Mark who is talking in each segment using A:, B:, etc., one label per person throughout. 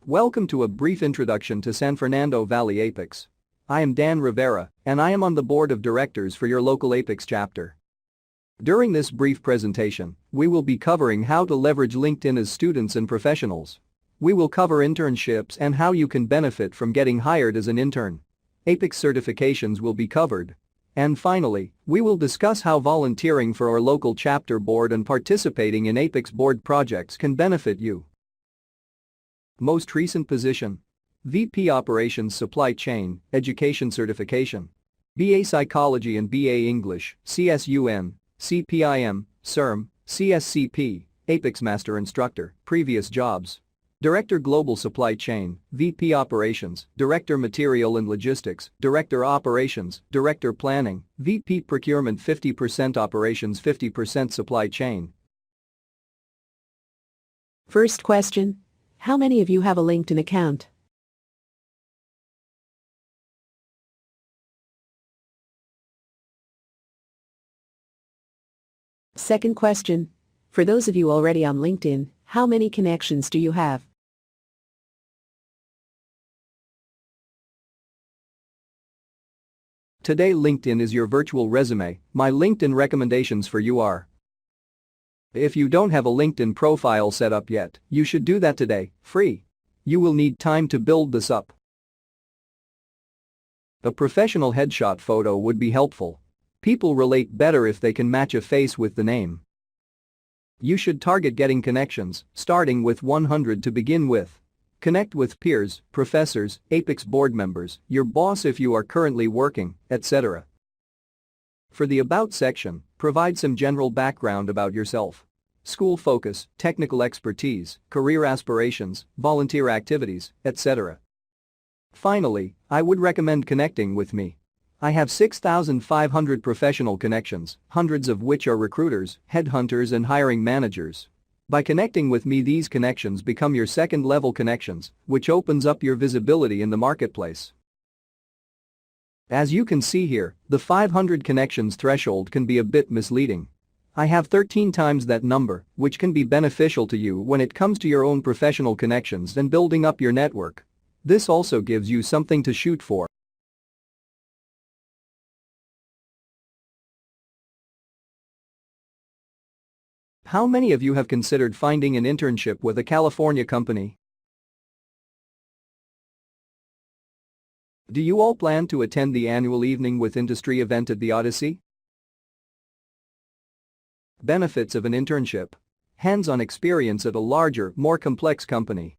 A: Welcome to a brief introduction to San Fernando Valley APICS. I am Dan Rivera, and I am on the board of directors for your local APICS chapter. During this brief presentation, we will be covering how to leverage LinkedIn as students and professionals. We will cover internships and how you can benefit from getting hired as an intern. APICS certifications will be covered. And finally, we will discuss how volunteering for our local chapter board and participating in APICS board projects can benefit you. Most recent position: VP Operations Supply Chain, Education Certification. BA Psychology and BA English, CSUN, CPIM, CIRM, CSCP, APICS Master Instructor. Previous jobs: Director Global Supply Chain, VP Operations, Director Material and Logistics, Director Operations, Director Planning, VP Procurement. 50% Operations, 50% Supply Chain.
B: First question: how many of you have a LinkedIn account? Second question: for those of you already on LinkedIn, how many connections do you have?
A: Today LinkedIn is your virtual resume. My LinkedIn recommendations for you are: if you don't have a LinkedIn profile set up yet, you should do that today, free. You will need time to build this up. A professional headshot photo would be helpful. People relate better if they can match a face with the name. You should target getting connections, starting with 100 to begin with. Connect with peers, professors, APICS board members, your boss if you are currently working, etc. For the About section, provide some general background about yourself. School focus, technical expertise, career aspirations, volunteer activities, etc. Finally, I would recommend connecting with me. I have 6,500 professional connections, hundreds of which are recruiters, headhunters and hiring managers. By connecting with me, these connections become your second-level connections, which opens up your visibility in the marketplace. As you can see here, the 500 connections threshold can be a bit misleading. I have 13 times that number, which can be beneficial to you when it comes to your own professional connections and building up your network. This also gives you something to shoot for. How many of you have considered finding an internship with a California company? Do you all plan to attend the annual Evening with Industry event at the Odyssey? Benefits of an internship: hands-on experience at a larger, more complex company.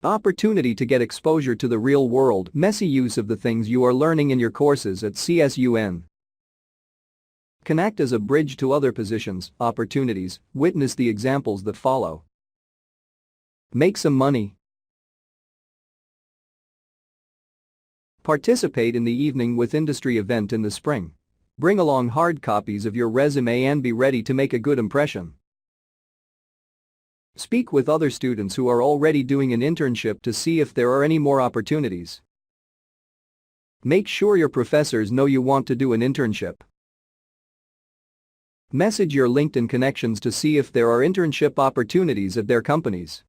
A: Opportunity to get exposure to the real world, messy use of the things you are learning in your courses at CSUN. Can act as a bridge to other positions, opportunities, witness the examples that follow. Make some money. Participate in the Evening with Industry event in the spring. Bring along hard copies of your resume and be ready to make a good impression. Speak with other students who are already doing an internship to see if there are any more opportunities. Make sure your professors know you want to do an internship. Message your LinkedIn connections to see if there are internship opportunities at their companies.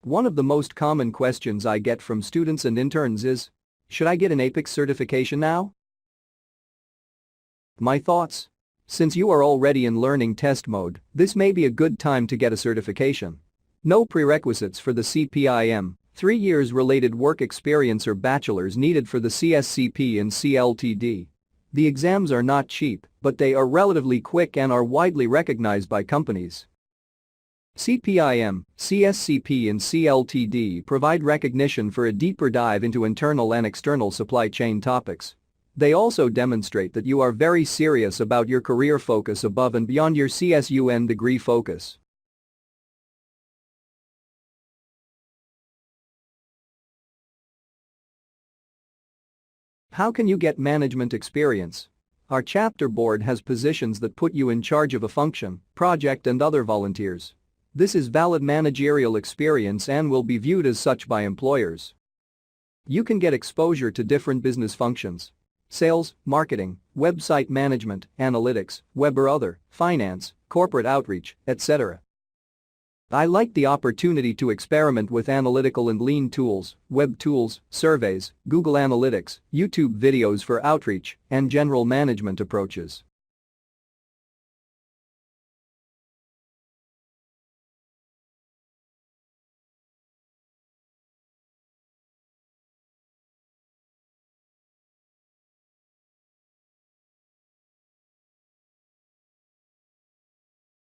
A: One of the most common questions I get from students and interns is: should I get an APICS certification now? My thoughts: since you are already in learning test mode, this may be a good time to get a certification. No prerequisites for the CPIM, 3 years related work experience or bachelor's needed for the CSCP and CLTD. The exams are not cheap, but they are relatively quick and are widely recognized by companies. CPIM, CSCP and CLTD provide recognition for a deeper dive into internal and external supply chain topics. They also demonstrate that you are very serious about your career focus above and beyond your CSUN degree focus. How can you get management experience? Our chapter board has positions that put you in charge of a function, project and other volunteers. This is valid managerial experience and will be viewed as such by employers. You can get exposure to different business functions. Sales, marketing, website management, analytics, web or other, finance, corporate outreach, etc. I like the opportunity to experiment with analytical and lean tools, web tools, surveys, Google Analytics, YouTube videos for outreach, and general management approaches.